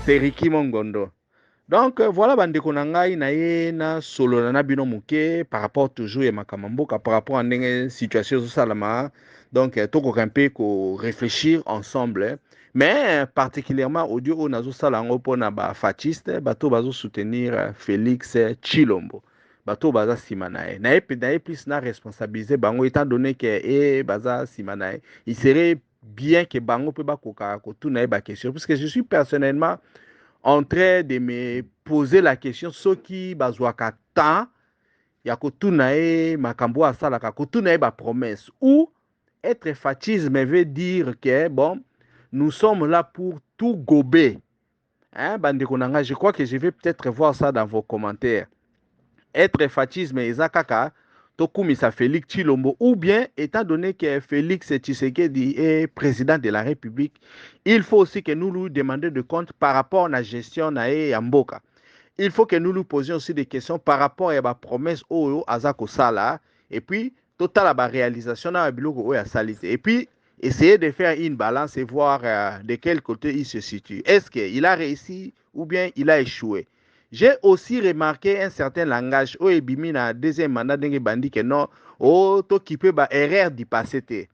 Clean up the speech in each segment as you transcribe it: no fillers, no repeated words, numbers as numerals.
C'est Ricky Mongondo. Donc voilà bandeko na ngai na ye na solo na bino muke par rapport toujours ya makamamboka par rapport à ndenge situation salama. Donc toko un peu ko réfléchir ensemble mais particulièrement audio o nazo sala ngo pona ba fasciste bato bazo soutenir Félix Tshilombo. Bato baza sima na ye. Na ye plus na responsabiliser bango étant donné que baza sima na ye. Il serait bien que bango pe ba koka ko tout na ye ba question parce que je suis personnellement en train de me poser la question soki bazwaka temps ya kotuna ye makambo asalaka kotuna ye ba promesse ou être fascisme veut dire que bon nous sommes là pour tout gober hein bandeko nanga je crois que je vais peut-être voir ça dans vos commentaires être fascisme eza kaka tokumisa Félix Tshilombo ou bien étant donné que Félix Tshisekedi est président de la République, il faut aussi que nous lui demandions de compte par rapport à la gestion ya mboka. Il faut que nous lui posions aussi des questions par rapport à la promesse oyo azako sala et puis total la réalisation na biloko oyo salite et puis essayer de faire une balance et voir de quel côté il se situe. Est-ce qu'il a réussi ou bien il a échoué? J'ai aussi remarqué un certain langage où ebimi na deuxième mandat d'enge bandi que non oh to qui peut ba erreur du passé te.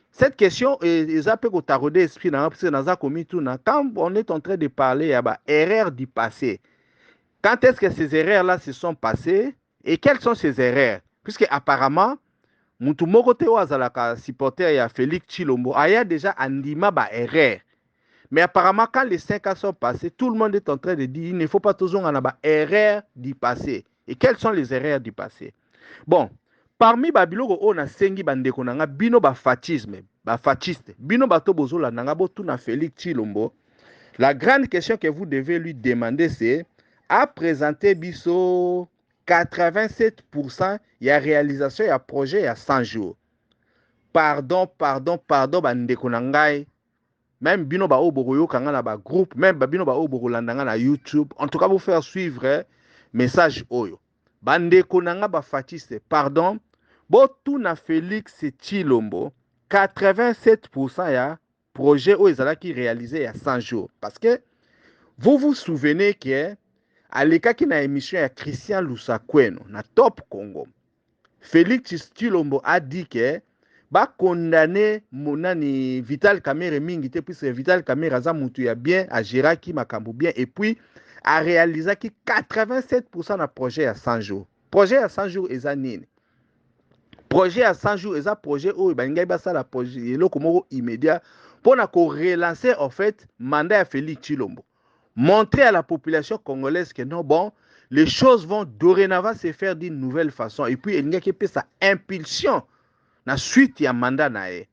Cette question est un peu tarauder esprit dans parce que dans commis tout quand on est en train de parler ya ba erreur du passé. Quand est-ce que ces erreurs là se sont passées et quelles sont ces erreurs? Puisque apparemment mutu moko te wazalaka supporter ya Félix Tshilombo aya déjà andima ba erreur. Mais apparemment, quand les 5 ans sont passés, tout le monde est en train de dire il ne faut pas toujours en avoir erreurs du passé. Et quelles sont les erreurs du passé? Bon, parmi Babiloko, on a sengi bandeko nanga bino ba fascisme, ba fasciste. Bino bato bozola nanga botu na Félix Tshilombo. La grande question que vous devez lui demander, c'est à présenter biso 87% il y a réalisation, il y a projet, il y a 100 jours. Pardon, bandeko nangai. Même bino ba oboroyo kanga na ba groupe, même bino ba oborolandanga na YouTube. En tout cas, vous faire suivre message oyo. Bandeko nanga ba fasciste, pardon. Botu na Félix Tshilombo, 87% ya projet oyo ezalaki réalisé ya 100 jours. Parce que vous vous souvenez que à l'écart na émission ya Christian Lusakweno na Top Congo, Félix Tshilombo a dit que ba condamné monani Vital Kamerhe mingi te puisque Vital Kamerhe aza mutu ya bien a géraki makambo bien et puis a réalisé ki 87% na projet à 100 jours. Projet à 100 jours eza nini? Projet à 100 jours eza projet oyo balingai basala projet eloko moko immédiat pour na ko relancer en fait mandat ya Félix Tshilombo. Montrer à la population congolaise que non bon les choses vont dorénavant se faire d'une nouvelle façon et puis il y a qui peut sa impulsion la suite il y a mandat nae.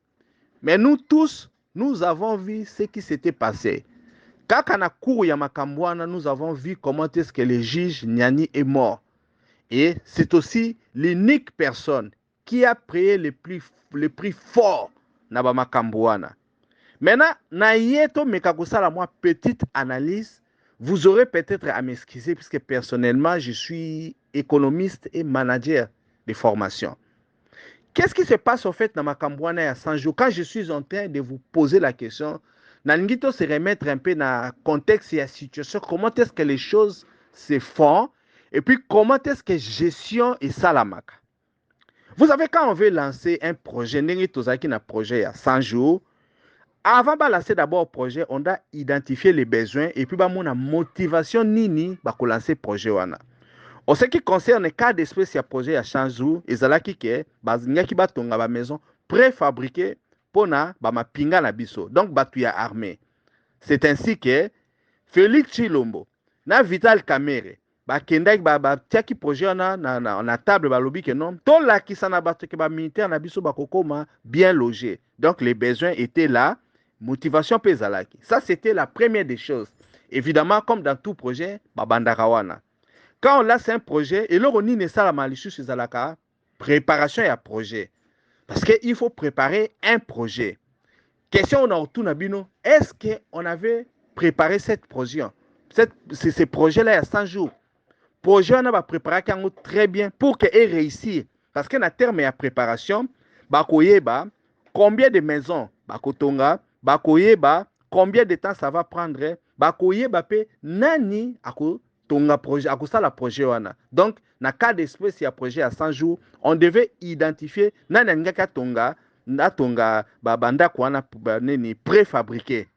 Mais nous tous, nous avons vu ce qui s'était passé. Quand on a couru ya Makambouana, nous avons vu comment est-ce que le juge Nyani est mort. Et c'est aussi l'unique personne qui a payé le prix fort na ba Makambouana. Maintenant, na yeto mekakosala moi petite analyse, vous aurez peut-être à m'excuser puisque personnellement, je suis économiste et manager de formation. Qu'est-ce qui se passe au fait dans ma Cambouana il y a 100 jours? Quand je suis en train de vous poser la question, Nangito se remettre un peu dans le contexte et la situation, comment est-ce que les choses se font, et puis comment est-ce que gestion et salamaka. Vous savez, quand on veut lancer un projet, un projet il y a 100 jours, avant de lancer d'abord le projet, on doit identifier les besoins et puis la motivation nini pour lancer le projet. En ce qui concerne le cas d'espèce de projet à 100 jours, ils ont dit que la maison préfabriquée pour na pinga na biso. Donc, batu ya armée. C'est ainsi que Félix Tshilombo, na Vital Kamerhe, kendaki tiaki projet na table balobi que non, to la ki sana batu ke ba militaire na biso bakokoma bien logé. Donc, les besoins étaient là, motivation pezalaki. Ça, c'était la première des choses. Évidemment, comme dans tout projet, babandarawana. Quand on lance un projet, et là, on y a la malicieux chez Zalaka, préparation et projet. Parce qu'il faut préparer un projet. Question on a autour Nabino, est-ce qu'on avait préparé cette projet? Ce projet-là, il y a 100 jours. Projet, on a préparé très bien pour qu'il réussisse. Parce qu'en termes de préparation, combien de maisons, combien de temps ça va prendre bakoyeba pe nani akotonga projet akosala projet wana. Donc na cas d'espèce ya projet à 100 jours, on devait identifier nani alingaki atonga bandako wana nini préfabriqué.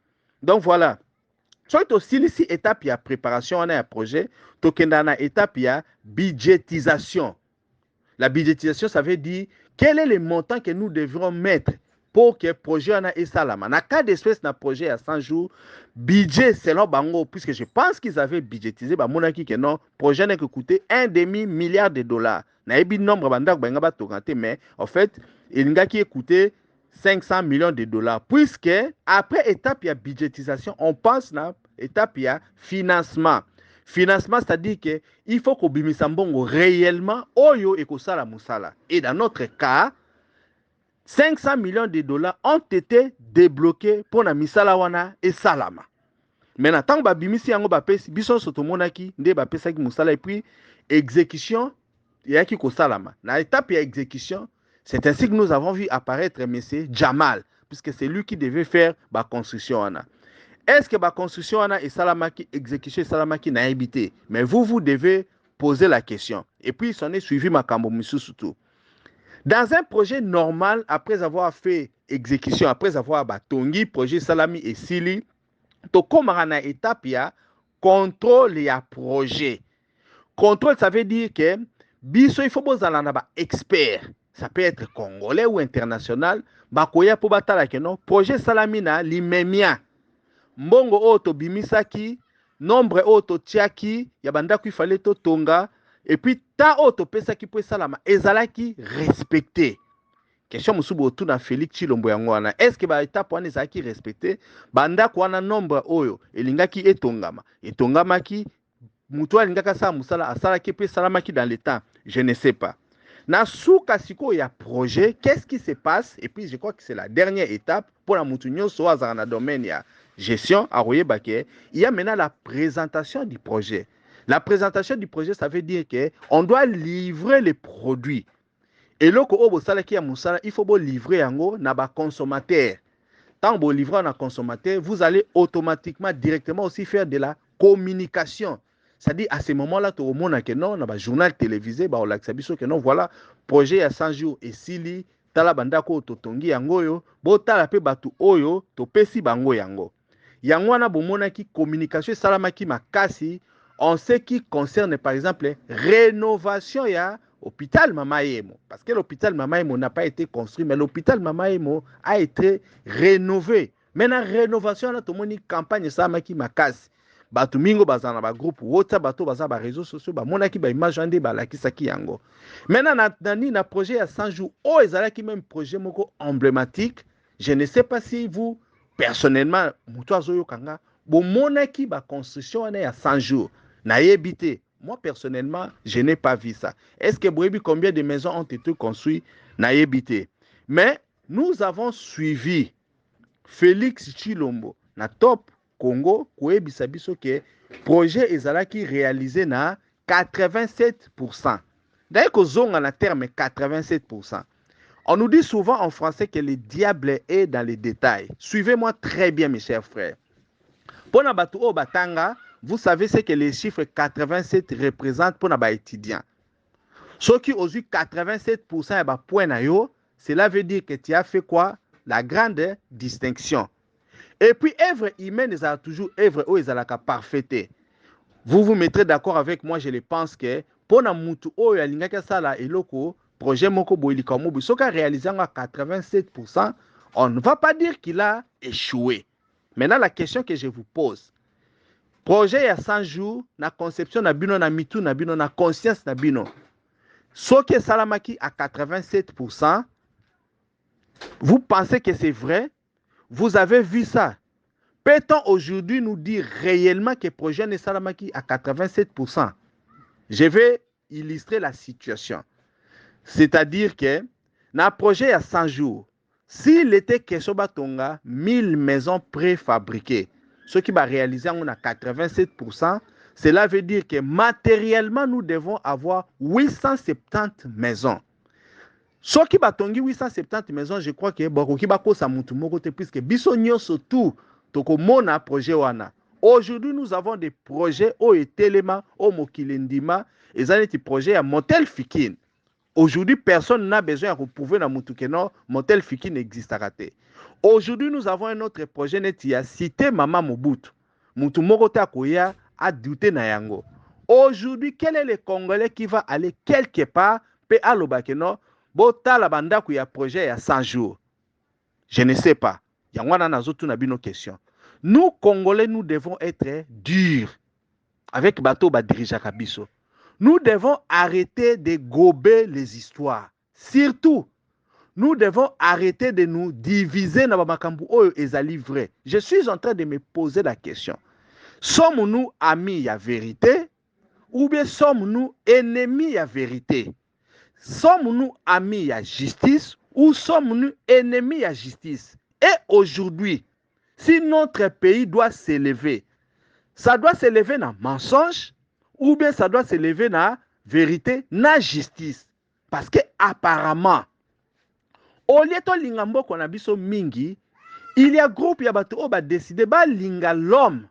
Donc voilà. Soit tosilisi étape ya préparation wana ya projet, tokenda na étape ya budgétisation. La budgétisation, ça veut dire quel est le montant que nous devrons mettre pour que le projet ait salama. Dans le cas d'espèce d'un projet à 100 jours, budget selon Bango, puisque je pense qu'ils avaient budgétisé, que non, projet n'a coûté $1,5 milliard. N'a pas nombre de mais en fait, il n'a coûté $500 millions. Puisque après étape de budgétisation, on passe à étape de financement. Financement, c'est-à-dire qu'il faut que Bimisambongo réellement oyo et kosala musala. Et dans notre cas, $500 millions ont été débloqués pour la misala wana et salama. Maintenant, tant que bimisi yango bapesi biso sotomonaki nde bapesaki musala et puis exécution yaki kosalama. Na étape ya exécution, c'est ainsi que nous avons vu apparaître monsieur Jamal, puisque c'est lui qui devait faire la construction wana. Est-ce que la construction et salamaki, exécution salamaki n'a habité? Mais vous devez poser la question. Et puis, s'en est suivi ma kambomisu surtout. Dans un projet normal, après avoir fait exécution, après avoir batongi, projet salami et sili, to komara na étape ya contrôle ya projet. Contrôle, ça veut dire que biso il faut bozala na ba expert. Ça peut être congolais ou international. Bakoya po batala que non, projet salami na limemia. Mbongo oto bimisaki, nombre oto tiaki, ya bandako il fallait to tonga, et puis ta oto pesaki po salama, ezalaki respecté. Question musubo otu na Félix Chilombo yango wana. Est-ce que ba étape wana ezalaki respecté? Bandako wana nombre oyo, elingaki etongama. Etongamaki, mutu alingaka sa musala, asalaki pe salamaki dans le temps. Je ne sais pas. Na souka siko ya projet, qu'est-ce qui se passe? Et puis je crois que c'est la dernière étape pour la mutunyo so na domaine ya gestion à Royer-Baké. Il y a maintenant la présentation du projet. La présentation du projet, ça veut dire qu'on doit livrer les produits. Et là, il faut livrer à consommateur. Tant que vous livrez à un consommateur, vous allez automatiquement, directement aussi faire de la communication. C'est-à-dire, à ce moment-là, tout le monde a non, dans un journal télévisé, on a que non, voilà, projet à 100 jours et sili, tala bandako totongi yango yo, bo tala pe batu oyo, to pesi bango yango. Yango wana bomonaki communication salamaki makasi en ce qui concerne par exemple rénovation ya hôpital Mamaemo, parce que l'hôpital Mamaemo n'a pas été construit, mais l'hôpital Mamaemo a été rénové. Maintenant rénovation na tomoni campagne salamaki makasi. Batu mingo bazana ba groupe WhatsApp, bato bazana ba réseaux sociaux, ba monaki ba image ande ba lakisaki yango. Maintenant na projet à 100 jours, oh ezalaki même projet moko emblématique. Je ne sais pas si vous personnellement mutu azoyo kanga bo monaki ba construction ane à 100 jours. Na yebité. Moi personnellement, je n'ai pas vu ça. Est-ce que vous savez combien de maisons ont été construites? Na yebité. Mais nous avons suivi Félix Chilombo na top Congo, koyebisa biso ke projet ezalaki réalisé na 87%. D'ailleurs, kozonga na terme 87%. On nous dit souvent en français que le diable est dans les détails. Suivez-moi très bien, mes chers frères. Pour na batu o batanga, vous savez ce que les chiffres 87 représentent pour les étudiants. Ceux qui ont eu 87% de points na yo, cela veut dire que tu as fait quoi? La grande distinction. Et puis, œuvre humaine, ils ont toujours œuvre où ils ont la parfaite. Vous vous mettrez d'accord avec moi, je le pense que pour na mutu o ya lingaka sala eloko projet moko boili comme obi soka réalisé à 87%, on ne va pas dire qu'il a échoué. Maintenant la question que je vous pose, projet à 100 jours, na conception na bino na mitu na bino na conscience na bino. Soki salamaki à 87%, vous pensez que c'est vrai? Vous avez vu ça? Peut-on aujourd'hui nous dire réellement que le projet n'est salamaki à 87%? Je vais illustrer la situation. C'est-à-dire que dans le projet à 100 jours, s'il était question de 1000 maisons préfabriquées, ce qui va réaliser à 87%, cela veut dire que matériellement, nous devons avoir 870 maisons. Ce qui va tongi 870 maisons, je crois que beaucoup qui va causer mutu moko te puisque biso nyoso tout toko mona projet wana Aujourd'hui, nous avons des projets au Etelema, au Mokilendima, et ça des projets à Motel Fikin. Aujourd'hui, personne n'a besoin de prouver dans Moutoukeno, Motel Fikin n'existe pas. Aujourd'hui, nous avons un autre projet net à cité Mama Mobutu. Moutoumoko Takoya a douté na yango. Aujourd'hui, quel est le Congolais qui va aller quelque part, pe alobakeno, bota la banda kuya projet à 100 jours. Je ne sais pas. Yangwana nazotu na bino question. Nous, Congolais, nous devons être durs avec bateau dirige Kabiso. Nous devons arrêter de gober les histoires. Surtout, nous devons arrêter de nous diviser dans makambu oyo ezali vrai. Je suis en train de me poser la question. Sommes-nous amis à vérité ou bien sommes-nous ennemis à vérité? Sommes-nous amis à justice ou sommes-nous ennemis à justice? Et aujourd'hui, si notre pays doit s'élever, ça doit s'élever dans mensonge ou bien ça doit s'élever dans vérité, dans justice. Parce que apparemment, au lieu de lingambo qu'on a biso mingi, il y a groupe ya bato ba décidé ba linga l'homme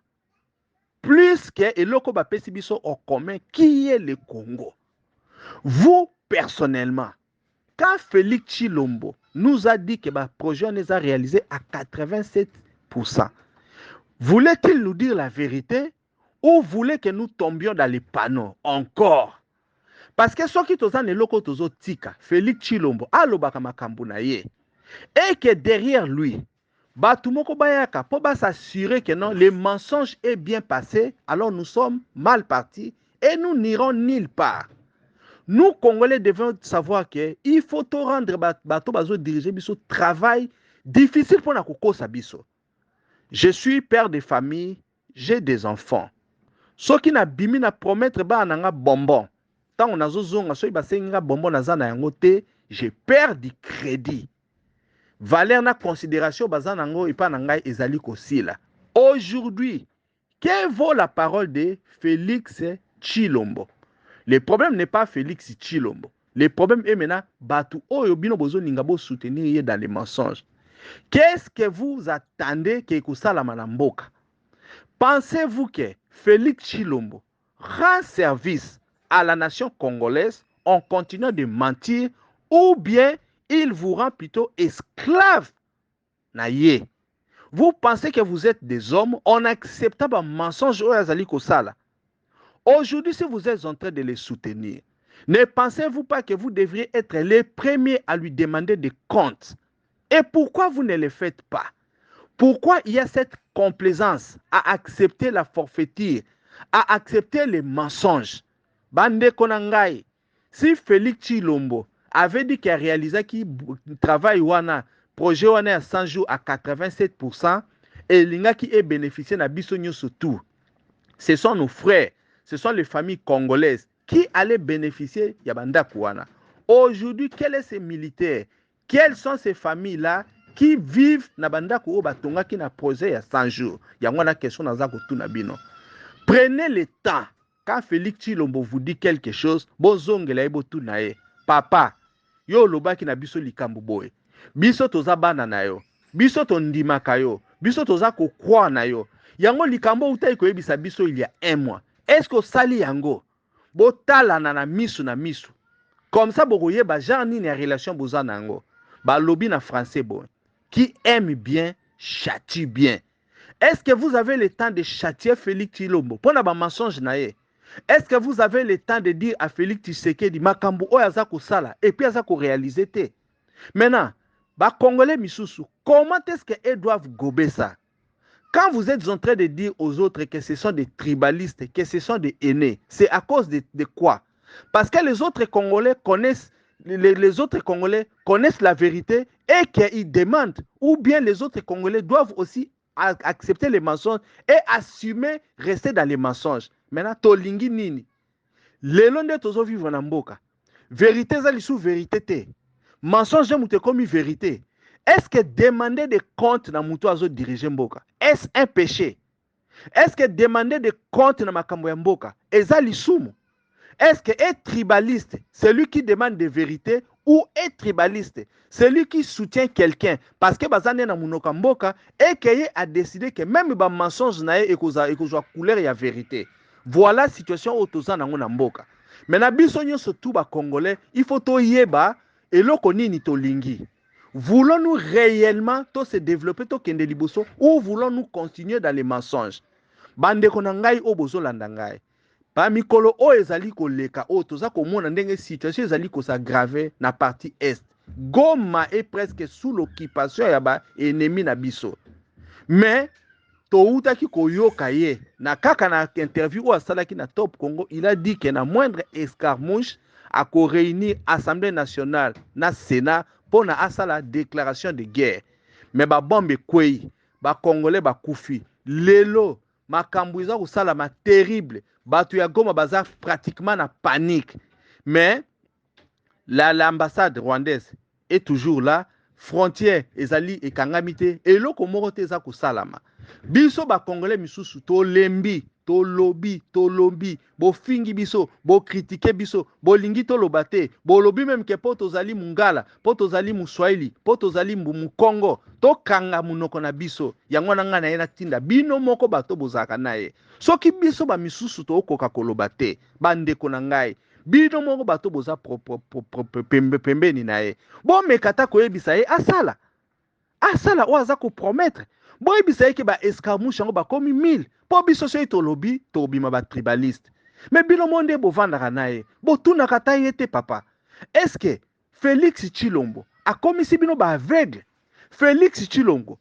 plus que eloko ba pesi biso au commun qui est le Congo. Vous personnellement, quand Félix Tshilombo nous a dit que le projet nous a réalisé à 87%, voulait-il nous dire la vérité ou voulait que nous tombions dans les panneaux encore? Parce que ce qui est le loko tozo tika, Félix Tshilombo, alobaka makambu na ye, et que derrière lui, batumoko bayaka pour s'assurer que non, le mensonge est bien passé, alors nous sommes mal partis et nous n'irons nulle part. Nous, Congolais, devons savoir qu'il faut rendre bateau bazo diriger biso travail difficile pour na kokosa biso. Je suis père de famille, j'ai des enfants. Ce qui n'a bimi na promettre ba nanga bonbon. Tant on a zozonga so ba senga bonbon na zana yango te, je perds du crédit. Valeur na considération bazana ngo ipa na ngai ezali kosila. Aujourd'hui, que vaut la parole de Félix Tshilombo? Le problème n'est pas Félix Tshilombo. Le problème est maintenant Batu Oyo Bino Bozo Ningabo soutenir dans les mensonges. Qu'est-ce que vous attendez que Kusala Manamboka? Pensez-vous que Félix Tshilombo rend service à la nation congolaise en continuant de mentir ou bien il vous rend plutôt esclave? Naye. Vous pensez que vous êtes des hommes en acceptant un mensonge au Azali Kosala? Aujourd'hui, si vous êtes en train de les soutenir, ne pensez-vous pas que vous devriez être les premiers à lui demander des comptes? Et pourquoi vous ne le faites pas? Pourquoi il y a cette complaisance à accepter la forfaiture, à accepter les mensonges? Bande Konangai, si Félix Tshilombo avait dit qu'il a réalisé qu'il travaille wana, projet wana à 100 jours à 87%, et l'inga qui est bénéficié na biso surtout, ce sont nos frères. Ce sont les familles congolaises qui allaient bénéficier de Yabanda Kouana. Aujourd'hui, quels sont ces militaires? Quelles sont ces familles-là qui vivent na Banda Kouo Batonga qui n'a posé il y a 100 jours? Il y a une question dans la bino. Prenez le temps. Quand Félix Tshilombo vous dit quelque chose, bozongela ebo tu nae. Papa, yo loba ki na biso likambu boy. Biso toza bana na yo. Biso to ndimaka yo. Biso toza ko kwa na yo. Yango likambo utai ko ebisa biso il y a 1 mois. Est-ce que sali yango botala na misu na misu comme ça bokoye ba genre ni na relation bozana yango ba lobby na français bon qui aime bien châtie bien. Est-ce que vous avez le temps de châtier Félix Tshilombo pour na ba mensonge na ye? Est-ce que vous avez le temps de dire à Félix Tshisekedi makambo oyo aza ko sala et puis aza ko réaliser te? Maintenant ba congolais misusu, comment est-ce que ils doivent gober ça? Quand vous êtes en train de dire aux autres que ce sont des tribalistes, que ce sont des aînés, c'est à cause de quoi? Parce que les autres Congolais connaissent, les autres Congolais connaissent la vérité et qu'ils demandent, ou bien les autres Congolais doivent aussi accepter les mensonges et assumer rester dans les mensonges. Maintenant, tolingi nini? Lelo nde tozo vivre na mboka. Vérité za lisu vérité te. Mensonge mute komi vérité. Est-ce que demander des comptes dans Mouto Azo diriger Mboka, est-ce un péché? Est-ce que demander des comptes dans Makambo Mboka, est-ce lisumu? Est-ce que être tribaliste, c'est lui qui demande des vérités ou est tribaliste, celui qui soutient quelqu'un parce que bazane na munoka mboka et qui a décidé que même ba mensonge na et kozwa couleur ya vérité. Voilà situation otoza na ngona mboka. Mais na biso nyonso tout ba congolais, il faut to yeba eloko nini to lingi. Voulons-nous réellement to se développer to kende liboso ou voulons-nous continuer dans les mensonges? Bande kona ngai o bozolanda ngai. Pa mikolo o ezali koleka o toza komona ndenge situation ezali kosagrave na partie est. Goma est presque sous l'occupation ya ba ennemi na biso. Mais toutaki koyoka ye na kaka na interview o asalaki na Top Congo, il a dit que na moindre escarmouche a ko réunir Assemblée nationale na Sénat pour na asala déclaration de guerre. Mais ba bombe kwei, ba congolais ba kufi. Lelo makambo eza kosala ma terrible. Batu ya Goma baza pratiquement na panique. Mais l'ambassade rwandaise est toujours là. Frontière ezali ekangamite eloko moko te eza kosalama. Biso ba congolais misusu to lembi, to lobi, bo fingi biso, bo critiquer biso, bo lingi to lobate, bo lobi même que po tozali mungala, po tozali muswahili, po tozali mukongo, to kanga munoko na biso. Yango na nga na ye na tinda bino moko bato bozaka na ye. Soki biso ba misusu to okoka kolobate, bandeko na ngai. Bino moko bato boza pembeni na ye. Bo mekata koyebisa ye asala. Asala o aza ko promettre. Bo yebisa ye ke ba escarmouche yango ba komi 1000. Po biso so to lobi to bima ba tribaliste. Mais bino monde bo vandaka na ye. Bo tuna kata ye te papa. Est-ce que Félix Tshilombo a komi si bino ba aveugle? Félix Tshilombo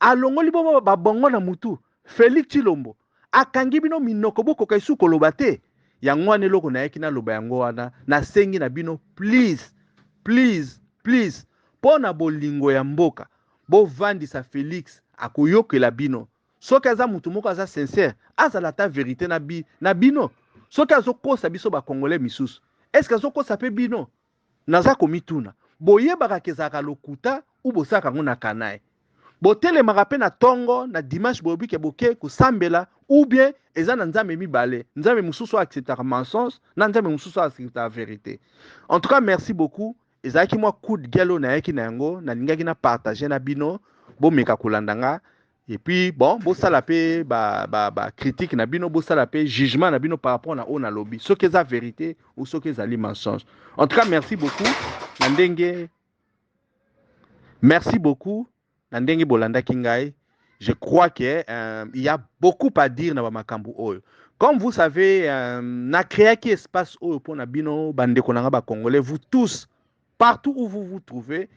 alongoli bo ba bongo na mutu. Félix Tshilombo akangi bino minoko boko kaisu kolobate. Yango wana eloko na yaki na loba yango wana na sengi na bino please pona bolingo ya mboka bo vandisa Félix akoyokela bino soki aza mutu moko aza sincère azala ta vérité na bino soki azokosa biso ba congolais misusu est-ce que azokosa pe bino naza komituna boyebaka kezaka lokuta ou bosaka ngo na kanaye botelemaka pe na tongo na dimanche boyebike boke kosambela ou bien eza na nzambe mibale nzambe mususu acceptaka mensonge na nzambe mususu acceptaka vérité. En tout cas merci beaucoup ezalaki mwa coup de gueule na yaki na yango nalingaki na partager na bino bomeka kolanda nga et puis bon bosala pe ba critique na bino bosala pe jugement na bino par rapport na ona lobby soki eza vérité ou soki ezali mensonge. En tout cas merci beaucoup na ndenge merci beaucoup na ndenge bolanda kingai. Je crois qu'il y a beaucoup à dire dans Makambu Oyo. Comme vous savez, na créé qui espace Oyo pour Nabino, bande konanga congolais, vous tous, partout où vous vous trouvez,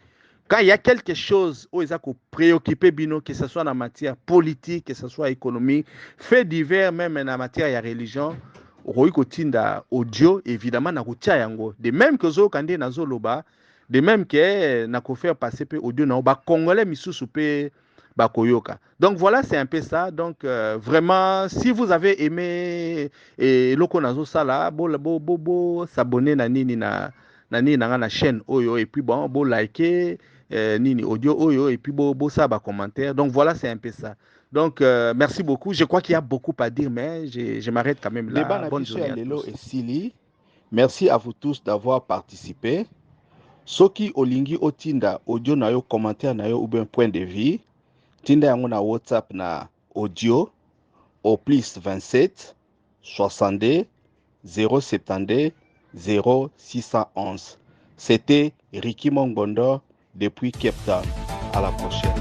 quand il y a quelque chose où ils ont préoccupé Bino, que ce soit en matière politique, que ce soit économique, fait divers, même en matière de religion, Roiko Tinda audio, évidemment, na Routia Yango. De même que Zo Kande Nazo Loba, de même que na ko faire passer pe audio na ba congolais misusu pe bakoyoka. Donc voilà, c'est un peu ça. Donc vraiment, si vous avez aimé et loko nazo sala, bo s'abonner na nini na chaîne Oyo et puis bon, bo liker nini audio Oyo et puis bo ça ba commentaire. Donc voilà, c'est un peu ça. Donc merci beaucoup. Je crois qu'il y a beaucoup à dire, mais je m'arrête quand même là. Bonne journée à tous. Et Sili, merci à vous tous d'avoir participé. Soki olingi otinda audio na yo commentaire na yo ou bien point de vue, tinda yango na WhatsApp na audio au plus 27 62 072 0611. C'était Ricky Mongondo depuis Cape Town. À la prochaine.